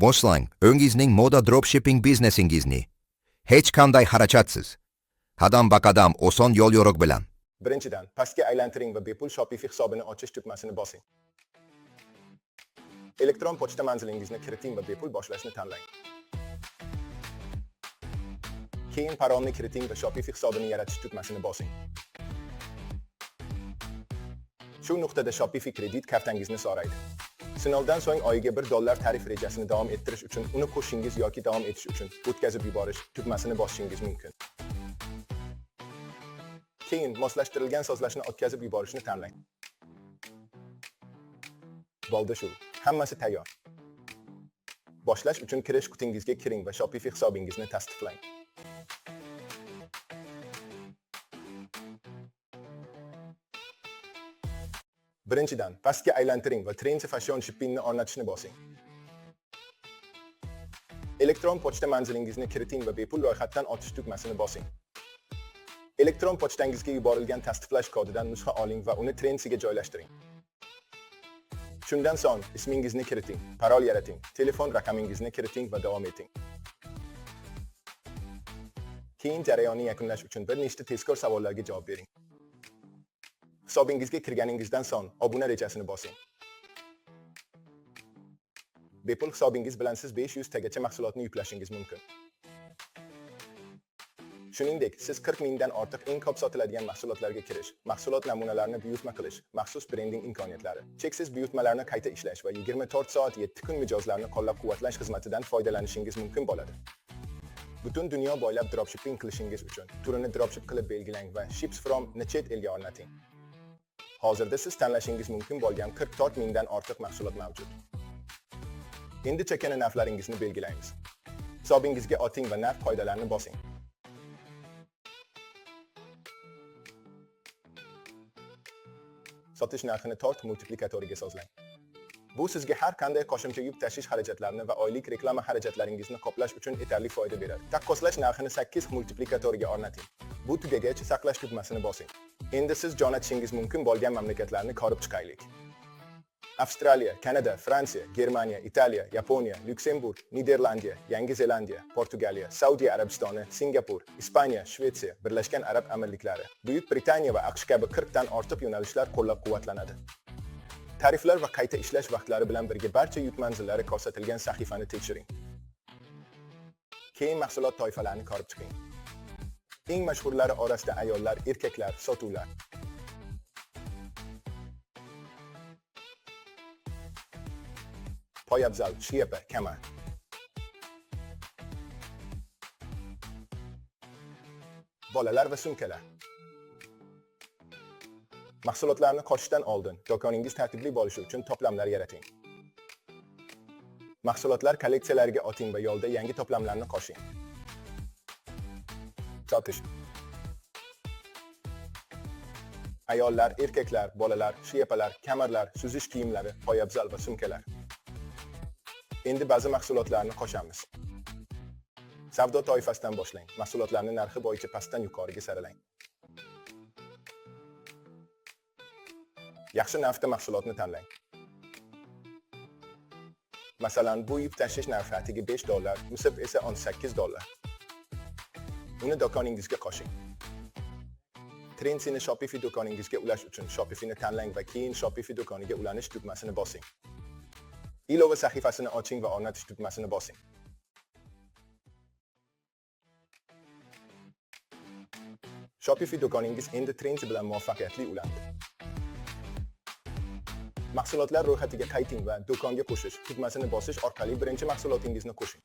Boshlang o'ngizning moda dropshipping biznesingizni hech qanday xarajatsiz, qadam-baqadam oson yo'l-yo'riq bilan. Birinchidan, pastga aylantiring va bepul Shopify hisobini ochish tugmasini bosing. Elektron pochta manzilingizni kiriting va bepul boshlashni tanlang. Keyin parolni kiriting va Shopify hisobini yaratish tugmasini bosing. Shu nuqtada Shopify kredit kartangizni so'raydi. Sinovdan so'ng oyiga $1 tarif rejasini davom ettirish uchun uni qo'shishingiz yoki davom etish uchun o'tkazib yuborish tugmasini bosishingiz mumkin. Keyin moslashtirilgan sozlashni o'tkazib yuborishni tanlang. Bo'ldi shu. Hammasi tayyor. Boshlash uchun kirish qutingizga kiring va Shopify hisobingizni tasdiqlang. Birinchidan, pastga aylantiring va Trendy Fashion Shippingni o'rnatishni bosing. Elektron pochta manzilingizni kiriting va bepul ro'yxatdan o'tish tugmasini bosing. Elektron pochtangizga yuborilgan tasdiqlash kodidan nusxa oling va uni Trendy'ga joylashtiring. Shundan so'ng ismingizni kiriting, parol yarating, telefon raqamingizni kiriting va davom eting. Keyin jarayonni yakunlash uchun bir nechta tezkor savollarga javob bering. Hisobingizga kirganingizdan so'ng obuna rejasini bosing. Bepul hisobingiz bilan siz 500 tagacha mahsulotni yuklashingiz mumkin. Shuningdek, siz 40 mingdan ortiq eng ko'p sotiladigan mahsulotlarga kirish, mahsulot namunalarini buyurtma qilish, maxsus brending imkoniyatlari, cheksiz buyurtmalarni qayta ishlash va 24 soat 7 kun mijozlarni qo'llab-quvvatlash xizmatidan foydalanishingiz mumkin bo'ladi. Butun dunyo bo'ylab dropshipping qilishingiz uchun turini dropship qilib belgilang va ships from ni chet elga o'rnating. Hozirda siz tanlashingiz mumkin bo'lgan 44 mingdan ortiq mahsulot mavjud. Endi chakana narxlaringizni belgilaymiz. Hisobingizga oting va narx qoidalarini bosing. Sotish narxini tort multiplikatoriga sozlang. Bu sizga har qanday qo'shimcha yuk tashish xarajatlarini va oylik reklama xarajatlaringizni qoplash uchun yetarli foyda beradi. Taqqoslash narxini 8 multiplikatoriga o'rnating. Bu tugagach saqlash tugmasini bosing. Endi siz jo'natishingiz mumkin bo'lgan mamlakatlarni ko'rib chiqaylik. Avstraliya, Kanada, Fransiya, Germaniya, Italiya, Yaponiya, Lyuksemburg, Niderlandiya, Yangi Zelandiya, Portugaliya, Saudiya Arabistoni, Singapur, Ispaniya, Shvetsiya, Birlashgan Arab Amirliklari, Buyuk Britaniya va AQSh kabi 40 dan ortiq yo'nalishlar qo'llab-quvvatlanadi. Tariflar va qayta ishlash vaqtlari bilan birga barcha yuk manzillari ko'rsatilgan sahifani tekshiring. Keyin mahsulot toifalarini ko'rib chiqing. Eng mashhurlari orasida ayollar, erkaklar, sotuvlar. Poyabzal, shlyapa, kamar. Bolalar va sumkalar. Mahsulotlarni qo'shishdan oldin do'koningiz tartibli bo'lishi uchun to'plamlar yarating. Mahsulotlar kolleksiyalariga oting va yo'lda yangi to'plamlarni qo'shing. Sotish. Ayollar, erkaklar, bolalar, shlyapalar, kamarlar, suzish kiyimlari, poyabzal va sumkalar. Endi ba'zi mahsulotlarni qo'shamiz. Savdo toifasidan boshlang. Mahsulotlarni narxi bo'yicha pastdan yuqoriga saralang. Yaxshi narxda mahsulotni tanlang. Masalan, bu yuk tashish narxi atiga $5, musib esa $18. Uni do'koningizga qo'shing. Trendy'ni Shopify do'koningizga ulash uchun Shopify'ni tanlang va keyin Shopify do'koniga ulanish tugmasini bosing. Ilova sahifasini oching va o'rnatish tugmasini bosing. Shopify do'koningiz endi Trendy bilan muvaffaqiyatli ulandi. Mahsulotlar ro'yxatiga qayting va do'konga qo'shish tugmasini bosish orqali birinchi mahsulotingizni qo'shing.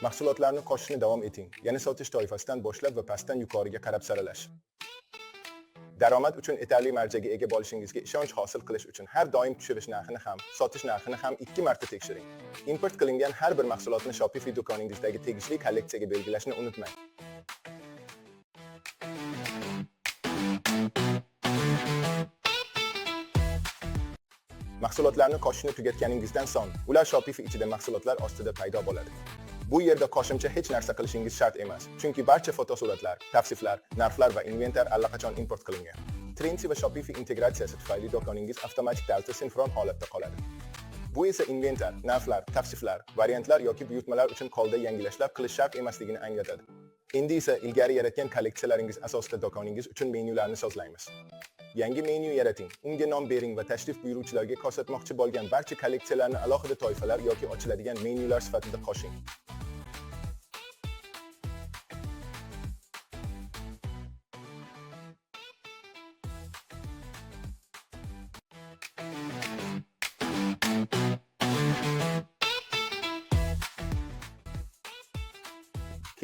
Mahsulotlarni qo'shishni davom eting. Yana sotish toifasidan boshlab va pastdan yuqoriga qarab saralash. Daromad uchun yetarli marjaga ega bo'lishingizga ishonch hosil qilish uchun har doim tushirish narxini ham, sotish narxini ham 2 marta tekshiring. Import qilingan har bir mahsulotni Shopify do'koningizdagi tegishli kolleksiyaga belgilashni unutmang. Mahsulotlarni qo'shishni tugatganingizdan so'ng, ular Shopify ichida mahsulotlar ostida paydo bo'ladi. Bu yerda qo'shimcha hech narsa qilishingiz shart emas, chunki barcha fotosuratlar, tavsiflar, narxlar va inventar allaqachon import qilingan. Trendsy va Shopify integratsiyasi tufayli do'koningiz avtomatik tarzda sinxron holatda qoladi. Bu esa inventar, narxlar, tavsiflar, variantlar yoki buyurtmalar uchun qolda yangilashlar qilish shart emasligini anglatadi. Endi esa ilgari yaratgan kolleksiyalaringiz asosida do'koningiz uchun menyularni sozlaymiz. Yangi menyu yarating, unga nom bering va tashrif buyuruvchilarga ko'rsatmoqchi bo'lgan barcha kolleksiyalarni alohida toifalar yoki ochiladigan menyular sifatida qo'shing.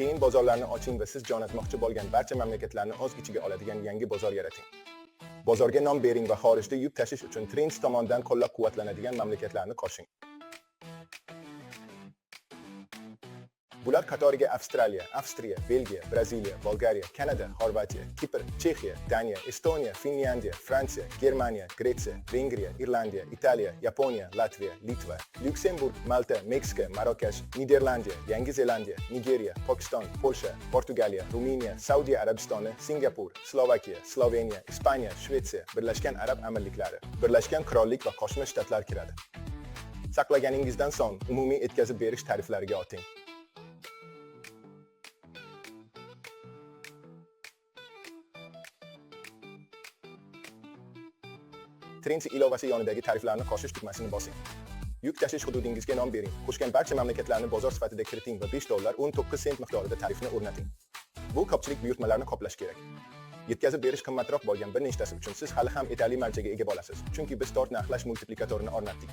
Keyin bozorlarni oching va siz jo'natmoqchi bo'lgan barcha mamlakatlarni o'z ichiga oladigan yangi bozor yarating. Bozorga nom bering va xorijda yuk tashish uchun Trendsy tomonidan qo'llab-quvvatlanadigan mamlakatlarni qo'shing. Bular qatoriga Avstraliya, Avstriya, Belgiya, Braziliya, Bolgariya, Kanada, Xorvatiya, Kipr, Chexiya, Daniya, Estoniya, Finlyandiya, Fransiya, Germaniya, Gretsiya, Vengriya, Irlandiya, Italiya, Yaponiya, Latviya, Litva, Lyuksemburg, Malta, Meksika, Marokash, Niderlandiya, Yangi Zelandiya, Nigeriya, Pokiston, Polsha, Portugaliya, Ruminiya, Saudiya Arabistoni, Singapur, Slovakiya, Sloveniya, Ispaniya, Shvetsiya, Birlashgan Arab Amirliklari, Birlashgan Qirollik va Qo'shma Shtatlar kiradi. Saqlaganingizdan so'ng umumiy yetkazib berish tariflariga o'ting. Trendsy ilovasi yonidagi tariflarni qo'shish tugmasini bosing. Yuk tashish hududingizga nom bering. Qo'shgan barcha mamlakatlarni bozor sifatida kiriting va $5.19 miqdorida tarifni o'rnating. Bu ko'pchilik buyurtmalarni qoplash kerak. Yetkazib berish qimmatroq bo'lgan bir nechtasi uchun siz hali ham yetarli marjaga ega bo'lasiz, chunki biz tort narxlash multiplikatorini o'rnatdik.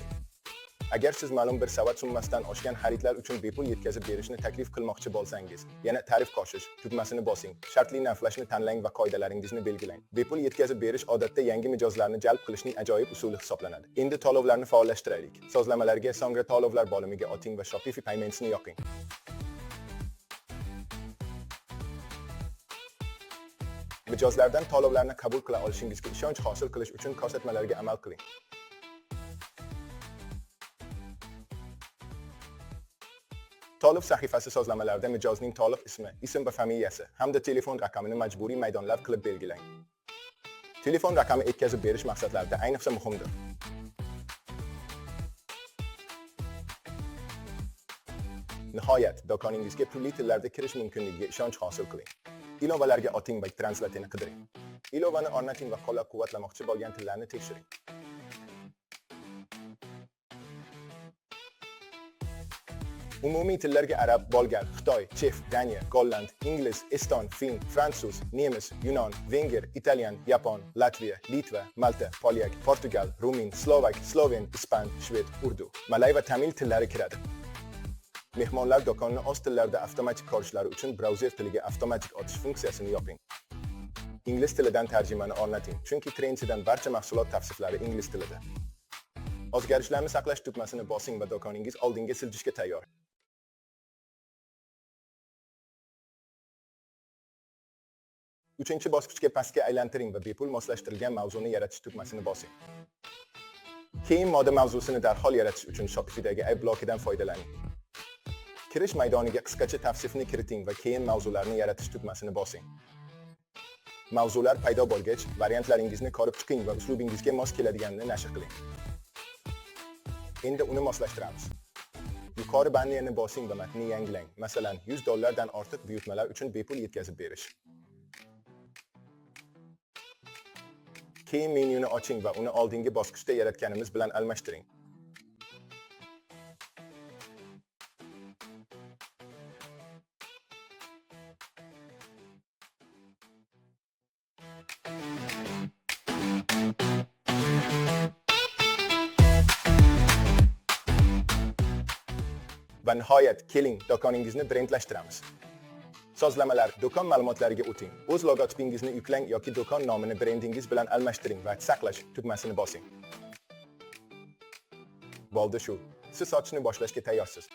Agar siz ma'lum bir savat summasidan oshgan xaridlar uchun bepul yetkazib berishni taklif qilmoqchi bo'lsangiz, yana tarif qo'shish tugmasini bosing. Shartli narxlashni tanlang va qoidalaringizni belgilang. Bepul yetkazib berish odatda yangi mijozlarni jalb qilishning ajoyib usuli hisoblanadi. Endi to'lovlarni faollashtiraylik. Sozlamalarga so'ngra to'lovlar bo'limiga o'ting va Shopify Payments'ni yoqing. Mijozlardan to'lovlarni qabul qila olishingizga ishonch hosil qilish uchun ko'rsatmalarga amal qiling. To'lov sahifasi sozlamalarida mijozning to'lov ismi, ism va familiyasi hamda telefon raqamini majburiy maydonlab qilib belgilang. Telefon raqami yetkazib berish maqsadlarida ayniqsa muhimdir. Nihoyat, do'koningizga turli tillarda kirish mumkinligiga ishonch hosil qiling. Ilovalarga o'ting va translatorni qidiring. Ilovani o'rnating va qo'llab-quvvatlamoqchi bo'lgan tillarni tekshiring. Umumiy tillarga arab, bolgar, xitoy, chef, daniya, golland, ingliz, eston, fin, fransuz, nemis, yunon, venger, italyan, yapon, latviya, litva, malta, polyak, portugal, rumin, slovak, sloven, ispan, shved, urdu, malay va tamil tillari kiradi. Mehmonlar do'konni o'z tillarida avtomatik ko'rishlari uchun brauzer tiliga avtomatik o'tish funksiyasini yoping. Ingliz tilidan tarjimani o'rnating, chunki Trendsy'dan barcha mahsulot tavsiflari ingliz tilida. O'zgarishlarni saqlash tugmasini bosing va do'koningiz oldinga siljishga tayyor. Uchinchi bosqichga pastga aylantiring va bepul moslashtirilgan mavzuni yaratish tugmasini bosing. Keyin moda mavzusini darhol yaratish uchun Shopifydagi App blokidan foydalaning. Kirish maydoniga qisqacha tavsifni kiriting va keyin mavzularni yaratish tugmasini bosing. Mavzular paydo bo'lgach, variantlaringizni ko'rib chiqing va uslubingizga mos keladiganini nashr qiling. Endi uni moslashtiramiz. Yuqori bannerni bosing va matnni yangilang. Masalan, $100 dan ortiq buyurtmalar uchun bepul yetkazib berish. Keyin menyuni oching va uni oldingi bosqichda yaratganimiz bilan almashtiring. Va nihoyat, keling, do'koningizni brendlashtiramiz. Sozlamalar, do'kon ma'lumotlariga o'ting. O'z logotipingizni yuklang yoki do'kon nomini brendingiz bilan almashtiring va saqlash tugmasini bosing. Bo'ldi shu. Siz sotishni boshlashga tayyorsiz.